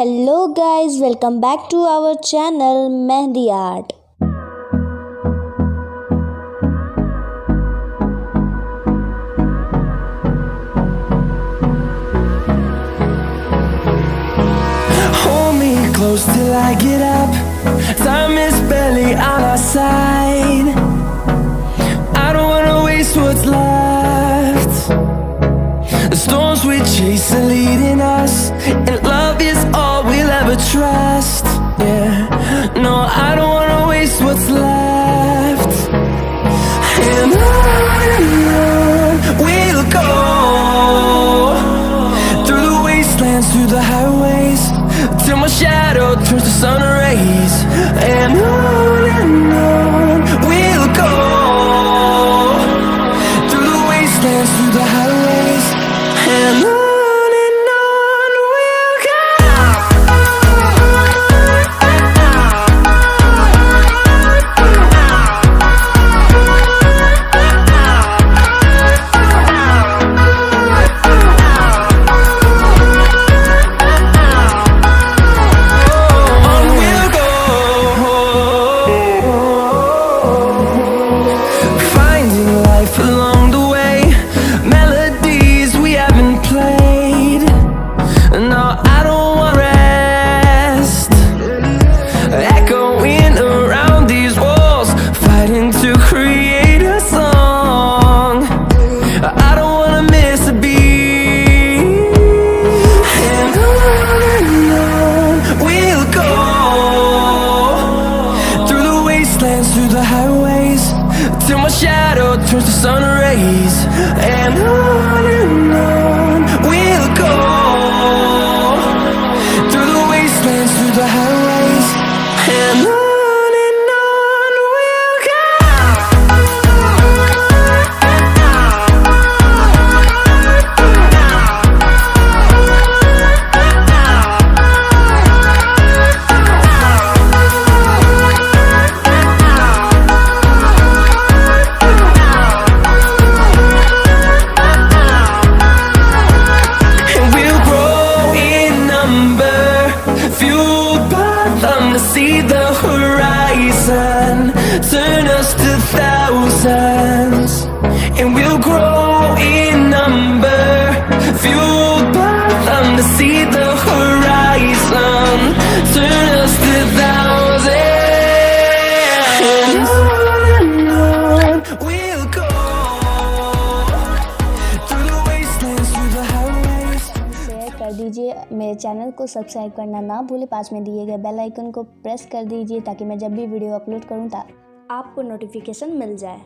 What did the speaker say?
Hello guys, welcome back to our channel Mehndi Art. Hold me close till I get up. Time is barely on our side. I don't wanna waste what's left. The storms we chase are leading us, and love is all we'll ever trust. Yeah, no, I don't wanna waste what's left. And on we'll go, through the wastelands, through the highways, till my shadow turns to sun rays. And on we'll go, through the wastelands, through the highways, and on we'll go. Along the way, melodies we haven't played. No, I don't want rest. Echoing around these walls, fighting to create a song. I don't wanna miss a beat. And on we'll go, through the wastelands, through the highways, till my shadow turns to sun rays. And on we'll go, through the wastelands, through the highways, and on we'll go. See the horizon, turn us to thousands, and we'll grow in number, fueled by them to see the horizon, turn us to thousands, and on we'll go, through the wastelands, through the highways. Share कर दीजिए, मेरे channel को subscribe करना ना भूले, पास में दिए गए बेल आइकन को प्रेस कर दीजिए ताकि मैं जब भी वीडियो अपलोड करूं आपको नोटिफिकेशन मिल जाए।